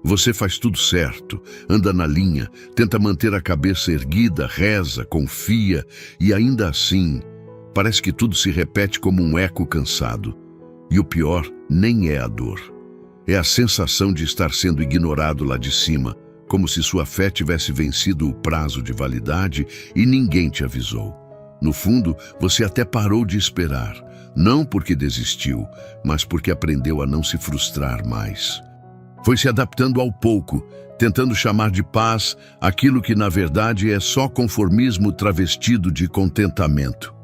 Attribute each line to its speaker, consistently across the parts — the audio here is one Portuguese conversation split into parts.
Speaker 1: Você faz tudo certo, anda na linha, tenta manter a cabeça erguida, reza, confia e ainda assim, parece que tudo se repete como um eco cansado. E o pior nem é a dor. É a sensação de estar sendo ignorado lá de cima, como se sua fé tivesse vencido o prazo de validade e ninguém te avisou. No fundo, você até parou de esperar, não porque desistiu, mas porque aprendeu a não se frustrar mais. Foi se adaptando ao pouco, tentando chamar de paz aquilo que na verdade é só conformismo travestido de contentamento.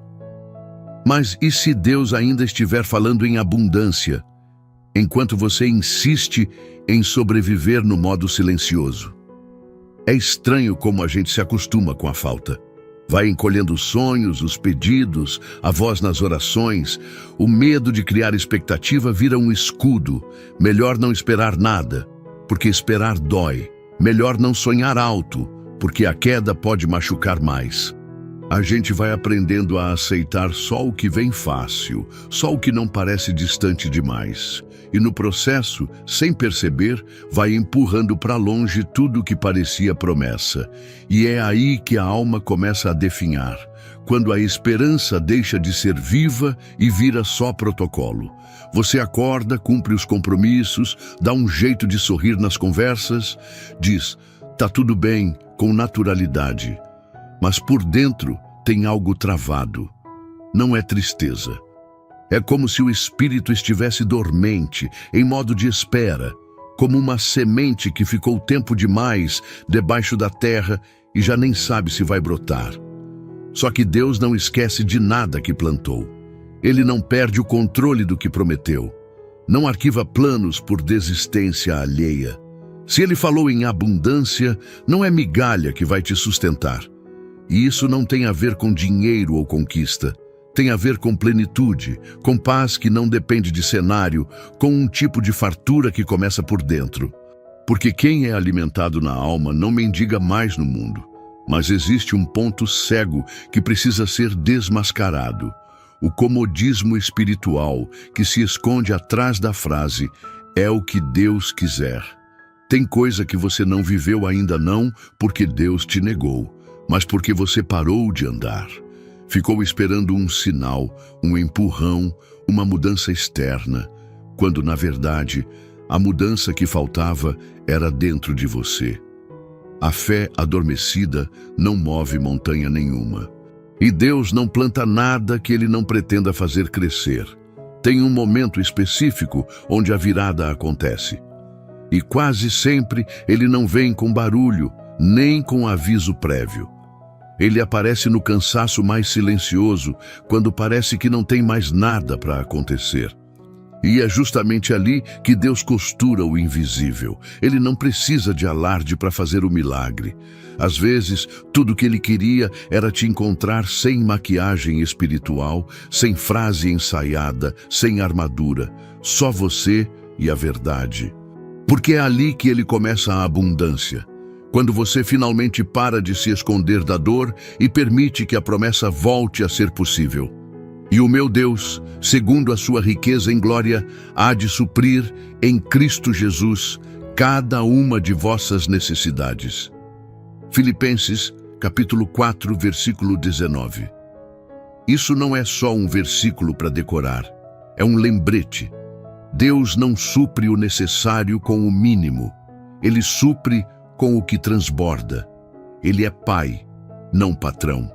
Speaker 1: Mas e se Deus ainda estiver falando em abundância, enquanto você insiste em sobreviver no modo silencioso? É estranho como a gente se acostuma com a falta. Vai encolhendo os sonhos, os pedidos, a voz nas orações. O medo de criar expectativa vira um escudo. Melhor não esperar nada, porque esperar dói. Melhor não sonhar alto, porque a queda pode machucar mais. A gente vai aprendendo a aceitar só o que vem fácil, só o que não parece distante demais. E no processo, sem perceber, vai empurrando para longe tudo o que parecia promessa. E é aí que a alma começa a definhar, quando a esperança deixa de ser viva e vira só protocolo. Você acorda, cumpre os compromissos, dá um jeito de sorrir nas conversas, diz, tá tudo bem, com naturalidade. Mas por dentro tem algo travado. Não é tristeza. É como se o espírito estivesse dormente, em modo de espera, como uma semente que ficou tempo demais debaixo da terra e já nem sabe se vai brotar. Só que Deus não esquece de nada que plantou. Ele não perde o controle do que prometeu. Não arquiva planos por desistência alheia. Se Ele falou em abundância, não é migalha que vai te sustentar. E isso não tem a ver com dinheiro ou conquista. Tem a ver com plenitude, com paz que não depende de cenário, com um tipo de fartura que começa por dentro. Porque quem é alimentado na alma não mendiga mais no mundo. Mas existe um ponto cego que precisa ser desmascarado. O comodismo espiritual que se esconde atrás da frase "é o que Deus quiser". Tem coisa que você não viveu ainda não porque Deus te negou, mas porque você parou de andar. Ficou esperando um sinal, um empurrão, uma mudança externa, quando, na verdade, a mudança que faltava era dentro de você. A fé adormecida não move montanha nenhuma. E Deus não planta nada que Ele não pretenda fazer crescer. Tem um momento específico onde a virada acontece. E quase sempre Ele não vem com barulho, nem com aviso prévio. Ele aparece no cansaço mais silencioso, quando parece que não tem mais nada para acontecer. E é justamente ali que Deus costura o invisível. Ele não precisa de alarde para fazer o milagre. Às vezes, tudo que Ele queria era te encontrar sem maquiagem espiritual, sem frase ensaiada, sem armadura. Só você e a verdade. Porque é ali que Ele começa a abundância. Quando você finalmente para de se esconder da dor e permite que a promessa volte a ser possível. E o meu Deus, segundo a sua riqueza em glória, há de suprir em Cristo Jesus cada uma de vossas necessidades. Filipenses, capítulo 4, versículo 19. Isso não é só um versículo para decorar, é um lembrete. Deus não supre o necessário com o mínimo, Ele supre com o que transborda. Ele é Pai, não patrão.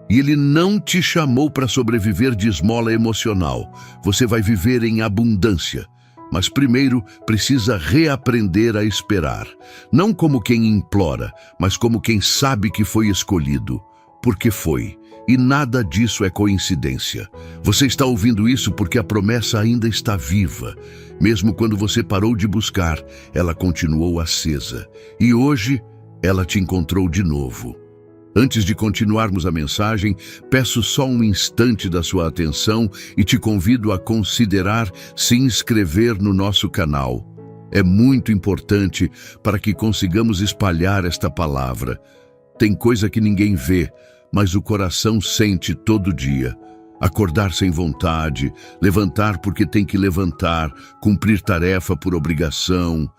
Speaker 1: E Ele não te chamou para sobreviver de esmola emocional. Você vai viver em abundância. Mas primeiro precisa reaprender a esperar. Não como quem implora, mas como quem sabe que foi escolhido. Porque foi. E nada disso é coincidência. Você está ouvindo isso porque a promessa ainda está viva. Mesmo quando você parou de buscar, ela continuou acesa. E hoje, ela te encontrou de novo. Antes de continuarmos a mensagem, peço só um instante da sua atenção e te convido a considerar se inscrever no nosso canal. É muito importante para que consigamos espalhar esta palavra. Tem coisa que ninguém vê, mas o coração sente todo dia. Acordar sem vontade, levantar porque tem que levantar, cumprir tarefa por obrigação.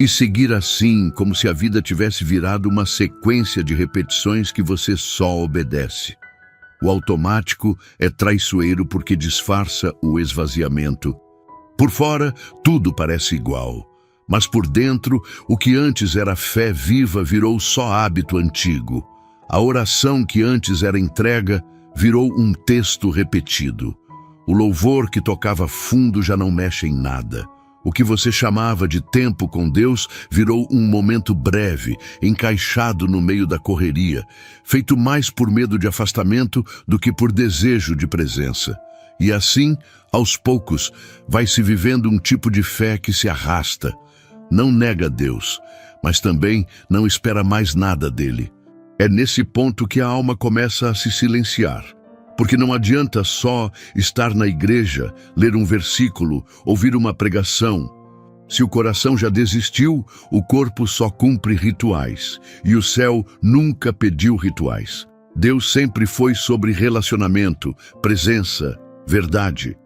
Speaker 1: e seguir assim, como se a vida tivesse virado uma sequência de repetições que você só obedece. O automático é traiçoeiro porque disfarça o esvaziamento. Por fora, tudo parece igual, mas por dentro, o que antes era fé viva virou só hábito antigo. A oração que antes era entrega virou um texto repetido. O louvor que tocava fundo já não mexe em nada. O que você chamava de tempo com Deus virou um momento breve, encaixado no meio da correria, feito mais por medo de afastamento do que por desejo de presença. E assim, aos poucos, vai se vivendo um tipo de fé que se arrasta. Não nega Deus, mas também não espera mais nada dele. É nesse ponto que a alma começa a se silenciar. Porque não adianta só estar na igreja, ler um versículo, ouvir uma pregação. Se o coração já desistiu, o corpo só cumpre rituais. E o céu nunca pediu rituais. Deus sempre foi sobre relacionamento, presença, verdade.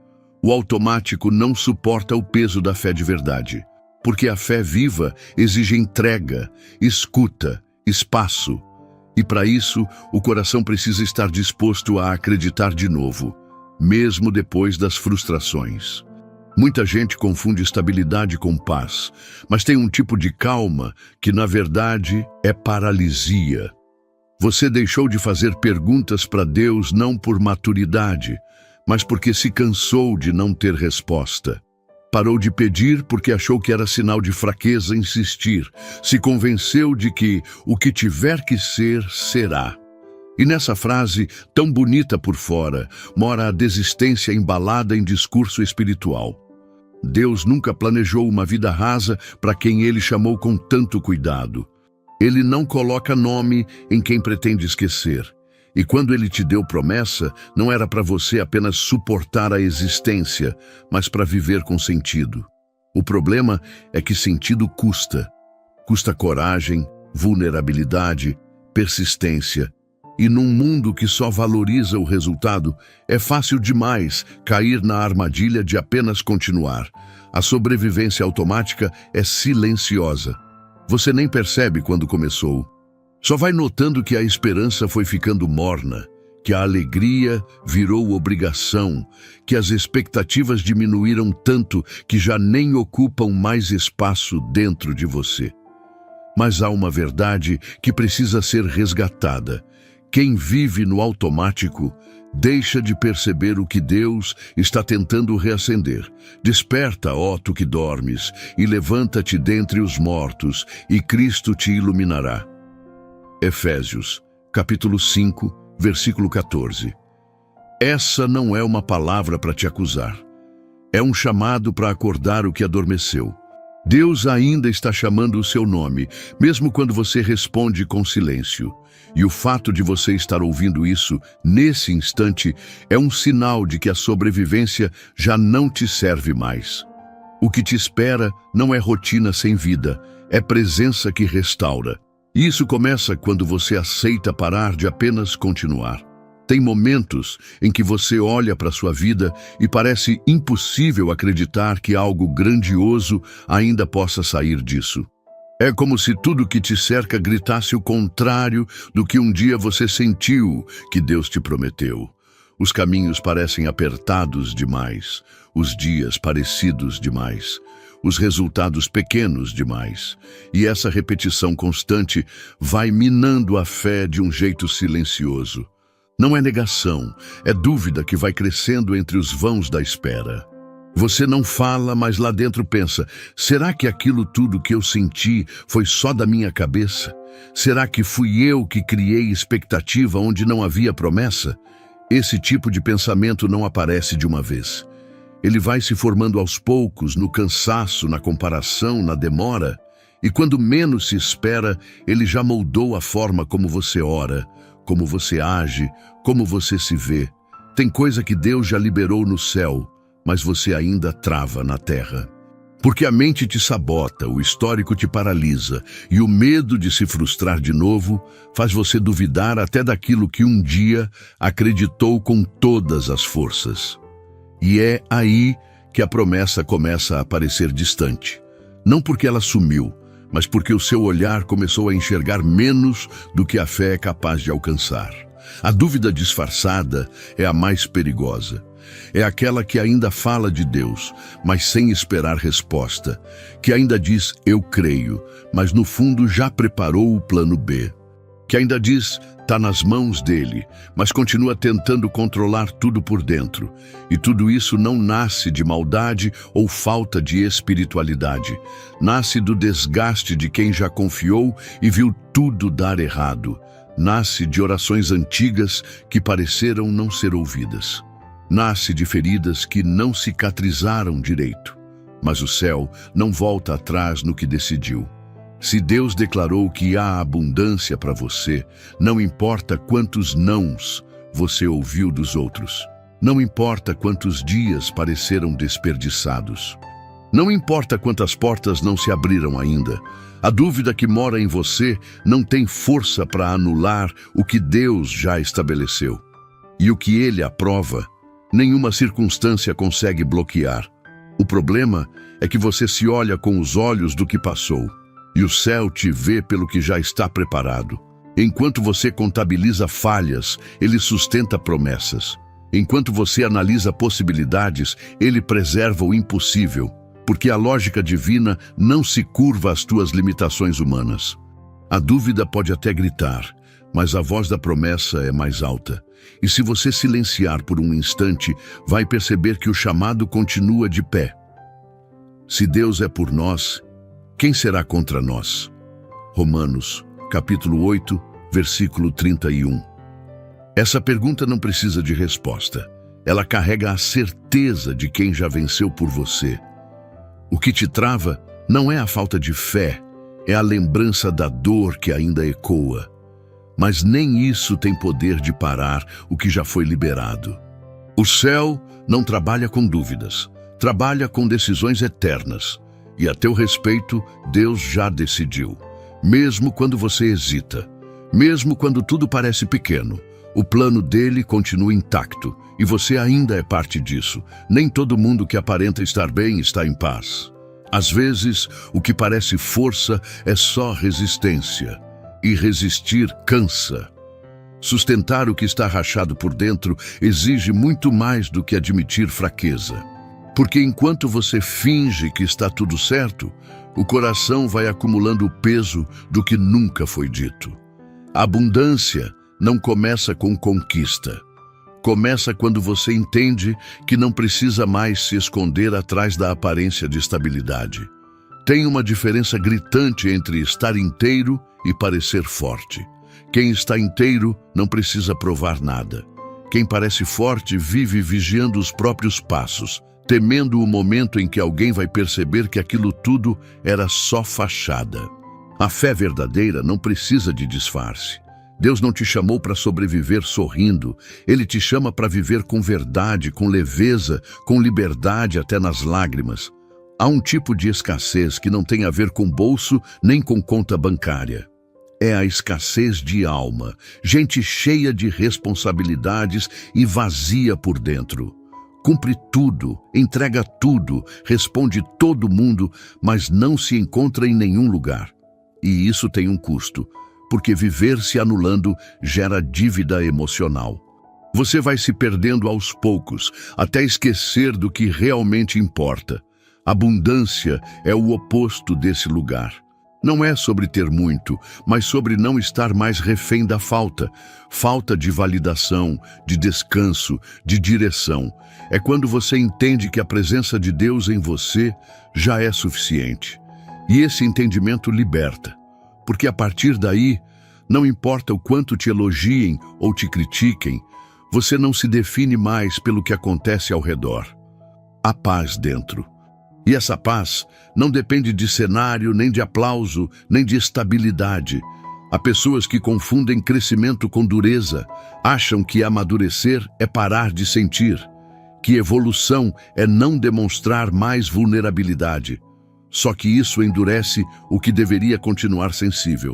Speaker 1: O automático não suporta o peso da fé de verdade. Porque a fé viva exige entrega, escuta, espaço. E para isso, o coração precisa estar disposto a acreditar de novo, mesmo depois das frustrações. Muita gente confunde estabilidade com paz, mas tem um tipo de calma que, na verdade, é paralisia. Você deixou de fazer perguntas para Deus não por maturidade, mas porque se cansou de não ter resposta. Parou de pedir porque achou que era sinal de fraqueza insistir. Se convenceu de que o que tiver que ser, será. E nessa frase, tão bonita por fora, mora a desistência embalada em discurso espiritual. Deus nunca planejou uma vida rasa para quem Ele chamou com tanto cuidado. Ele não coloca nome em quem pretende esquecer. E quando Ele te deu promessa, não era para você apenas suportar a existência, mas para viver com sentido. O problema é que sentido custa. Custa coragem, vulnerabilidade, persistência. E num mundo que só valoriza o resultado, é fácil demais cair na armadilha de apenas continuar. A sobrevivência automática é silenciosa. Você nem percebe quando começou. Só vai notando que a esperança foi ficando morna, que a alegria virou obrigação, que as expectativas diminuíram tanto que já nem ocupam mais espaço dentro de você. Mas há uma verdade que precisa ser resgatada. Quem vive no automático deixa de perceber o que Deus está tentando reacender. Desperta, ó tu que dormes, e levanta-te dentre os mortos, e Cristo te iluminará. Efésios, capítulo 5, versículo 14. Essa não é uma palavra para te acusar. É um chamado para acordar o que adormeceu. Deus ainda está chamando o seu nome, mesmo quando você responde com silêncio. E o fato de você estar ouvindo isso, nesse instante, é um sinal de que a sobrevivência já não te serve mais. O que te espera não é rotina sem vida, é presença que restaura. E isso começa quando você aceita parar de apenas continuar. Tem momentos em que você olha para sua vida e parece impossível acreditar que algo grandioso ainda possa sair disso. É como se tudo que te cerca gritasse o contrário do que um dia você sentiu que Deus te prometeu. Os caminhos parecem apertados demais, os dias parecidos demais. Os resultados pequenos demais. E essa repetição constante vai minando a fé de um jeito silencioso. Não é negação, é dúvida que vai crescendo entre os vãos da espera. Você não fala, mas lá dentro pensa, será que aquilo tudo que eu senti foi só da minha cabeça? Será que fui eu que criei expectativa onde não havia promessa? Esse tipo de pensamento não aparece de uma vez. Ele vai se formando aos poucos, no cansaço, na comparação, na demora. E quando menos se espera, ele já moldou a forma como você ora, como você age, como você se vê. Tem coisa que Deus já liberou no céu, mas você ainda trava na terra. Porque a mente te sabota, o histórico te paralisa, e o medo de se frustrar de novo faz você duvidar até daquilo que um dia acreditou com todas as forças. E é aí que a promessa começa a parecer distante. Não porque ela sumiu, mas porque o seu olhar começou a enxergar menos do que a fé é capaz de alcançar. A dúvida disfarçada é a mais perigosa. É aquela que ainda fala de Deus, mas sem esperar resposta, que ainda diz "eu creio", mas no fundo já preparou o plano B. Que ainda diz "tá nas mãos dele", mas continua tentando controlar tudo por dentro. E tudo isso não nasce de maldade ou falta de espiritualidade. Nasce do desgaste de quem já confiou e viu tudo dar errado. Nasce de orações antigas que pareceram não ser ouvidas. Nasce de feridas que não cicatrizaram direito. Mas o céu não volta atrás no que decidiu. Se Deus declarou que há abundância para você, não importa quantos nãos você ouviu dos outros. Não importa quantos dias pareceram desperdiçados. Não importa quantas portas não se abriram ainda. A dúvida que mora em você não tem força para anular o que Deus já estabeleceu. E o que Ele aprova, nenhuma circunstância consegue bloquear. O problema é que você se olha com os olhos do que passou. E o céu te vê pelo que já está preparado. Enquanto você contabiliza falhas, ele sustenta promessas. Enquanto você analisa possibilidades, ele preserva o impossível. Porque a lógica divina não se curva às tuas limitações humanas. A dúvida pode até gritar, mas a voz da promessa é mais alta. E se você silenciar por um instante, vai perceber que o chamado continua de pé. Se Deus é por nós, quem será contra nós? Romanos, capítulo 8, versículo 31. Essa pergunta não precisa de resposta. Ela carrega a certeza de quem já venceu por você. O que te trava não é a falta de fé, é a lembrança da dor que ainda ecoa. Mas nem isso tem poder de parar o que já foi liberado. O céu não trabalha com dúvidas, trabalha com decisões eternas. E a teu respeito, Deus já decidiu. Mesmo quando você hesita, mesmo quando tudo parece pequeno, o plano dele continua intacto e você ainda é parte disso. Nem todo mundo que aparenta estar bem está em paz. Às vezes, o que parece força é só resistência. E resistir cansa. Sustentar o que está rachado por dentro exige muito mais do que admitir fraqueza. Porque enquanto você finge que está tudo certo, o coração vai acumulando o peso do que nunca foi dito. A abundância não começa com conquista. Começa quando você entende que não precisa mais se esconder atrás da aparência de estabilidade. Tem uma diferença gritante entre estar inteiro e parecer forte. Quem está inteiro não precisa provar nada. Quem parece forte vive vigiando os próprios passos, temendo o momento em que alguém vai perceber que aquilo tudo era só fachada. A fé verdadeira não precisa de disfarce. Deus não te chamou para sobreviver sorrindo. Ele te chama para viver com verdade, com leveza, com liberdade até nas lágrimas. Há um tipo de escassez que não tem a ver com bolso nem com conta bancária. É a escassez de alma, gente cheia de responsabilidades e vazia por dentro. Cumpre tudo, entrega tudo, responde todo mundo, mas não se encontra em nenhum lugar. E isso tem um custo, porque viver se anulando gera dívida emocional. Você vai se perdendo aos poucos, até esquecer do que realmente importa. Abundância é o oposto desse lugar. Não é sobre ter muito, mas sobre não estar mais refém da falta. Falta de validação, de descanso, de direção. É quando você entende que a presença de Deus em você já é suficiente. E esse entendimento liberta. Porque a partir daí, não importa o quanto te elogiem ou te critiquem, você não se define mais pelo que acontece ao redor. Há paz dentro. E essa paz não depende de cenário, nem de aplauso, nem de estabilidade. Há pessoas que confundem crescimento com dureza, acham que amadurecer é parar de sentir, que evolução é não demonstrar mais vulnerabilidade. Só que isso endurece o que deveria continuar sensível.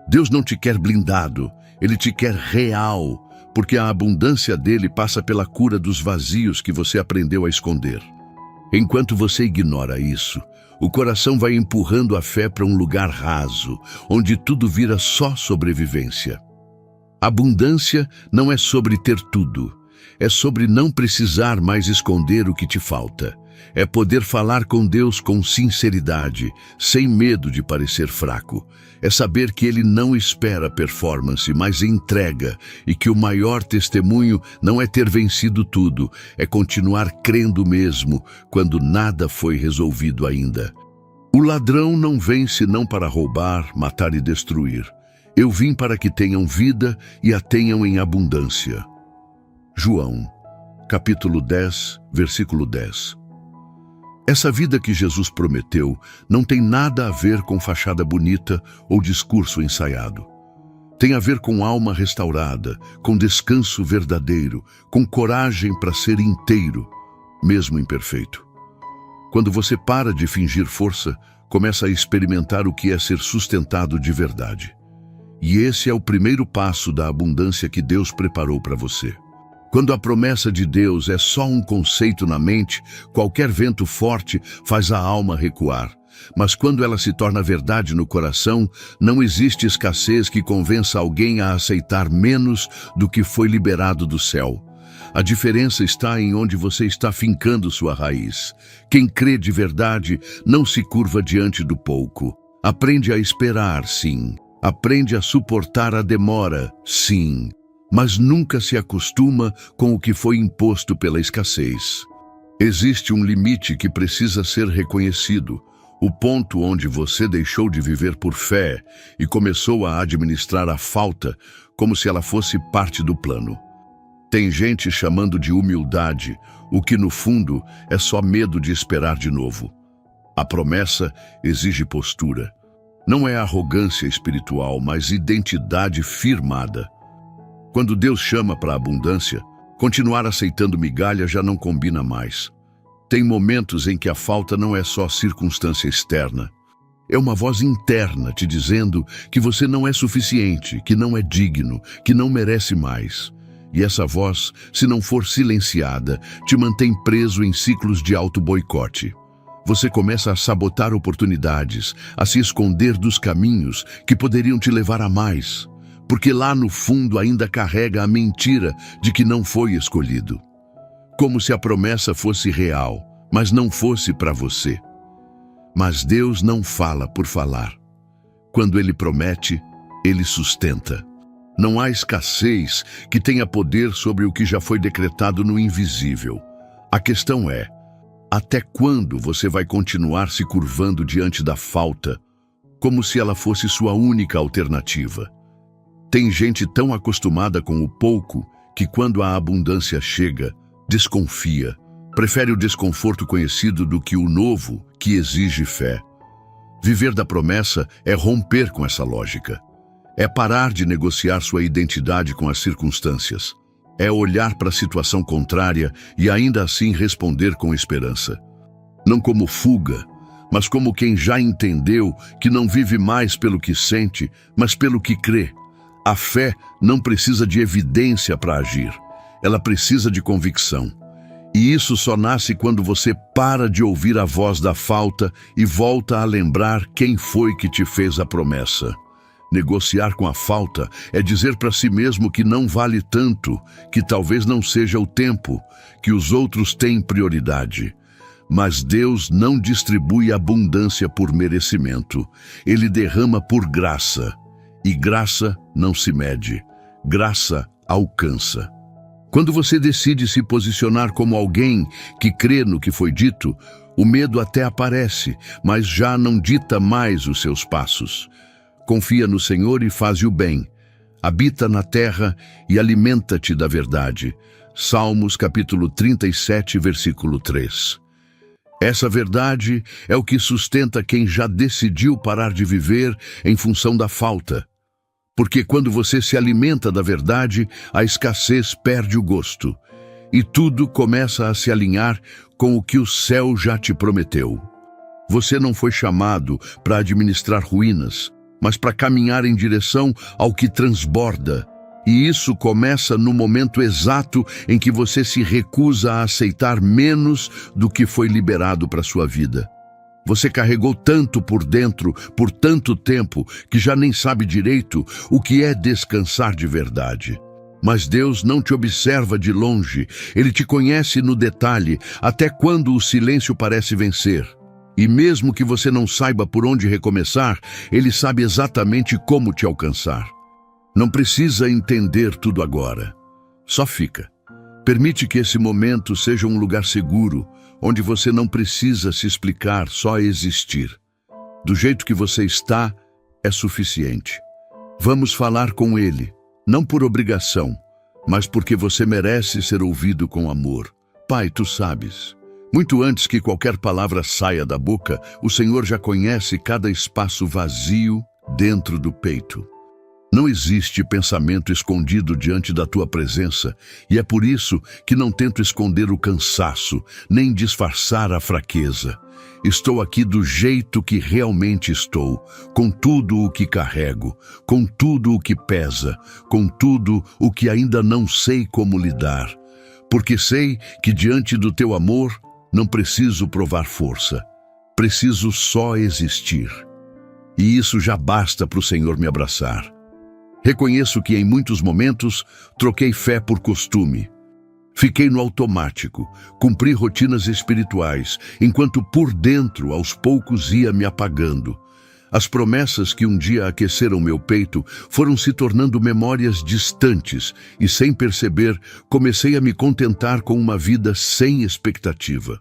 Speaker 1: Deus não te quer blindado, Ele te quer real, porque a abundância dele passa pela cura dos vazios que você aprendeu a esconder. Enquanto você ignora isso, O coração vai empurrando a fé para um lugar raso, onde tudo vira só sobrevivência. Abundância não é sobre ter tudo. É sobre não precisar mais esconder o que te falta. É poder falar com Deus com sinceridade, sem medo de parecer fraco. É saber que Ele não espera performance, mas entrega, e que o maior testemunho não é ter vencido tudo, é continuar crendo mesmo, quando nada foi resolvido ainda. O ladrão não vem senão para roubar, matar e destruir. Eu vim para que tenham vida e a tenham em abundância. João, capítulo 10, versículo 10. Essa vida que Jesus prometeu não tem nada a ver com fachada bonita ou discurso ensaiado. Tem a ver com alma restaurada, com descanso verdadeiro, com coragem para ser inteiro, mesmo imperfeito. Quando você para de fingir força, começa a experimentar o que é ser sustentado de verdade. E esse é o primeiro passo da abundância que Deus preparou para você. Quando a promessa de Deus é só um conceito na mente, qualquer vento forte faz a alma recuar. Mas quando ela se torna verdade no coração, não existe escassez que convença alguém a aceitar menos do que foi liberado do céu. A diferença está em onde você está fincando sua raiz. Quem crê de verdade não se curva diante do pouco. Aprende a esperar, sim. Aprende a suportar a demora, sim. Mas nunca se acostuma com o que foi imposto pela escassez. Existe um limite que precisa ser reconhecido, o ponto onde você deixou de viver por fé e começou a administrar a falta como se ela fosse parte do plano. Tem gente chamando de humildade, o que no fundo é só medo de esperar de novo. A promessa exige postura. Não é arrogância espiritual, mas identidade firmada. Quando Deus chama para a abundância, continuar aceitando migalha já não combina mais. Tem momentos em que a falta não é só circunstância externa. É uma voz interna te dizendo que você não é suficiente, que não é digno, que não merece mais. E essa voz, se não for silenciada, te mantém preso em ciclos de auto-boicote. Você começa a sabotar oportunidades, a se esconder dos caminhos que poderiam te levar a mais. Porque lá no fundo ainda carrega a mentira de que não foi escolhido. Como se a promessa fosse real, mas não fosse para você. Mas Deus não fala por falar. Quando Ele promete, Ele sustenta. Não há escassez que tenha poder sobre o que já foi decretado no invisível. A questão é, até quando você vai continuar se curvando diante da falta, como se ela fosse sua única alternativa? Tem gente tão acostumada com o pouco que quando a abundância chega, desconfia. Prefere o desconforto conhecido do que o novo, que exige fé. Viver da promessa é romper com essa lógica. É parar de negociar sua identidade com as circunstâncias. É olhar para a situação contrária e ainda assim responder com esperança. Não como fuga, mas como quem já entendeu que não vive mais pelo que sente, mas pelo que crê. A fé não precisa de evidência para agir. Ela precisa de convicção. E isso só nasce quando você para de ouvir a voz da falta e volta a lembrar quem foi que te fez a promessa. Negociar com a falta é dizer para si mesmo que não vale tanto, que talvez não seja o tempo, que os outros têm prioridade. Mas Deus não distribui abundância por merecimento. Ele derrama por graça. E graça não se mede. Graça alcança. Quando você decide se posicionar como alguém que crê no que foi dito, o medo até aparece, mas já não dita mais os seus passos. Confia no Senhor e faze o bem. Habita na terra e alimenta-te da verdade. Salmos capítulo 37, versículo 3. Essa verdade é o que sustenta quem já decidiu parar de viver em função da falta. Porque quando você se alimenta da verdade, a escassez perde o gosto. E tudo começa a se alinhar com o que o céu já te prometeu. Você não foi chamado para administrar ruínas, mas para caminhar em direção ao que transborda. E isso começa no momento exato em que você se recusa a aceitar menos do que foi liberado para sua vida. Você carregou tanto por dentro, por tanto tempo, que já nem sabe direito o que é descansar de verdade. Mas Deus não te observa de longe, Ele te conhece no detalhe, até quando o silêncio parece vencer. E mesmo que você não saiba por onde recomeçar, Ele sabe exatamente como te alcançar. Não precisa entender tudo agora. Só fica. Permite que esse momento seja um lugar seguro, onde você não precisa se explicar, só existir. Do jeito que você está, é suficiente. Vamos falar com Ele, não por obrigação, mas porque você merece ser ouvido com amor. Pai, tu sabes. Muito antes que qualquer palavra saia da boca, o Senhor já conhece cada espaço vazio dentro do peito. Não existe pensamento escondido diante da tua presença, e é por isso que não tento esconder o cansaço, nem disfarçar a fraqueza. Estou aqui do jeito que realmente estou, com tudo o que carrego, com tudo o que pesa, com tudo o que ainda não sei como lidar. Porque sei que diante do teu amor não preciso provar força, preciso só existir. E isso já basta para o Senhor me abraçar. Reconheço que em muitos momentos troquei fé por costume. Fiquei no automático, cumpri rotinas espirituais, enquanto por dentro aos poucos ia me apagando. As promessas que um dia aqueceram meu peito foram se tornando memórias distantes e, sem perceber, comecei a me contentar com uma vida sem expectativa.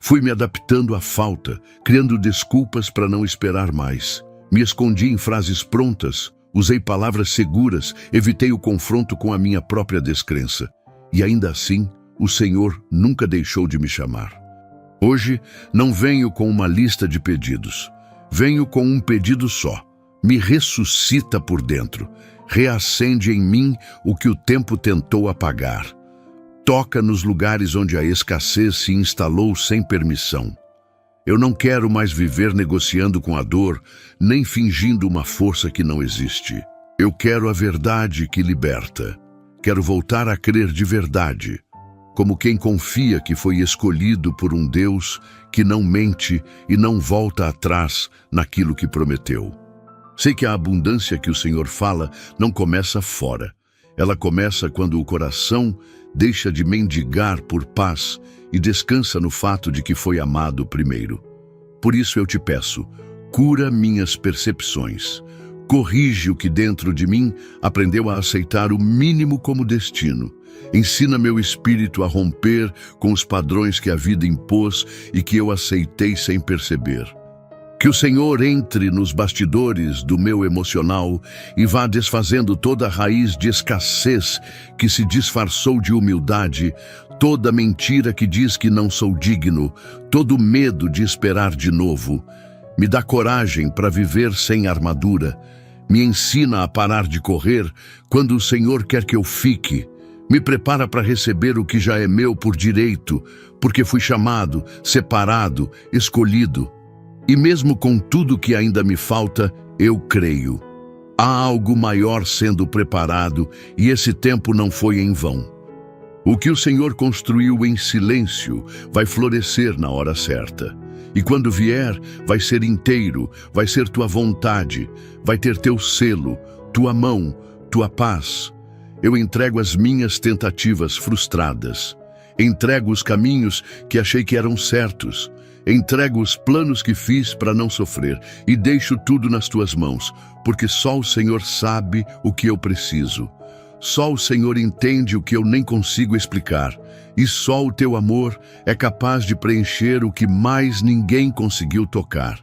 Speaker 1: Fui me adaptando à falta, criando desculpas para não esperar mais. Me escondi em frases prontas, usei palavras seguras, evitei o confronto com a minha própria descrença. E ainda assim, o Senhor nunca deixou de me chamar. Hoje, não venho com uma lista de pedidos. Venho com um pedido só. Me ressuscita por dentro. Reacende em mim o que o tempo tentou apagar. Toca nos lugares onde a escassez se instalou sem permissão. Eu não quero mais viver negociando com a dor, nem fingindo uma força que não existe. Eu quero a verdade que liberta. Quero voltar a crer de verdade, como quem confia que foi escolhido por um Deus que não mente e não volta atrás naquilo que prometeu. Sei que a abundância que o Senhor fala não começa fora. Ela começa quando o coração deixa de mendigar por paz e descansa no fato de que foi amado primeiro. Por isso eu te peço, cura minhas percepções. Corrige o que dentro de mim aprendeu a aceitar o mínimo como destino. Ensina meu espírito a romper com os padrões que a vida impôs e que eu aceitei sem perceber. Que o Senhor entre nos bastidores do meu emocional e vá desfazendo toda a raiz de escassez que se disfarçou de humildade, toda mentira que diz que não sou digno, todo medo de esperar de novo. Me dá coragem para viver sem armadura. Me ensina a parar de correr quando o Senhor quer que eu fique. Me prepara para receber o que já é meu por direito, porque fui chamado, separado, escolhido. E mesmo com tudo que ainda me falta, eu creio. Há algo maior sendo preparado e esse tempo não foi em vão. O que o Senhor construiu em silêncio vai florescer na hora certa. E quando vier, vai ser inteiro, vai ser tua vontade, vai ter teu selo, tua mão, tua paz. Eu entrego as minhas tentativas frustradas. Entrego os caminhos que achei que eram certos. Entrego os planos que fiz para não sofrer e deixo tudo nas tuas mãos, porque só o Senhor sabe o que eu preciso. Só o Senhor entende o que eu nem consigo explicar, e só o teu amor é capaz de preencher o que mais ninguém conseguiu tocar.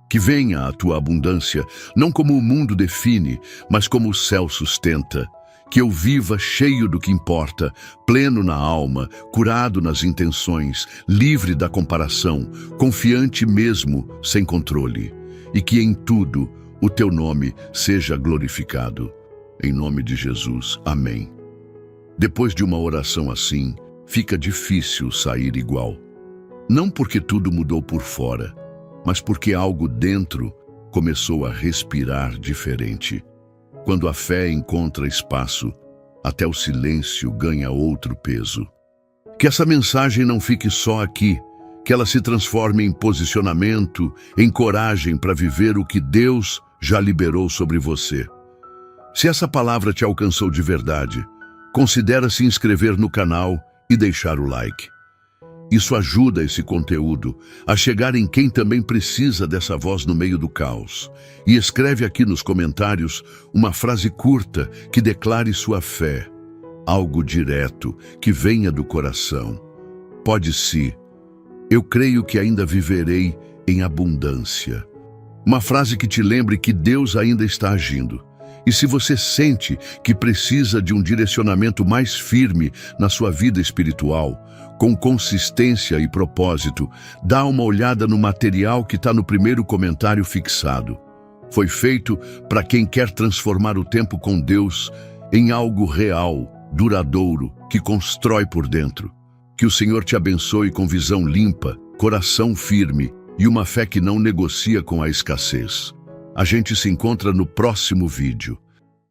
Speaker 1: Que venha a tua abundância, não como o mundo define, mas como o céu sustenta. Que eu viva cheio do que importa, pleno na alma, curado nas intenções, livre da comparação, confiante mesmo, sem controle. E que em tudo o teu nome seja glorificado. Em nome de Jesus, amém. Depois de uma oração assim, fica difícil sair igual. Não porque tudo mudou por fora, mas porque algo dentro começou a respirar diferente. Quando a fé encontra espaço, até o silêncio ganha outro peso. Que essa mensagem não fique só aqui, que ela se transforme em posicionamento, em coragem para viver o que Deus já liberou sobre você. Se essa palavra te alcançou de verdade, considera se inscrever no canal e deixar o like. Isso ajuda esse conteúdo a chegar em quem também precisa dessa voz no meio do caos. E escreve aqui nos comentários uma frase curta que declare sua fé. Algo direto, que venha do coração. Pode ser: eu creio que ainda viverei em abundância. Uma frase que te lembre que Deus ainda está agindo. E se você sente que precisa de um direcionamento mais firme na sua vida espiritual, com consistência e propósito, dá uma olhada no material que está no primeiro comentário fixado. Foi feito para quem quer transformar o tempo com Deus em algo real, duradouro, que constrói por dentro. Que o Senhor te abençoe com visão limpa, coração firme e uma fé que não negocia com a escassez. A gente se encontra no próximo vídeo.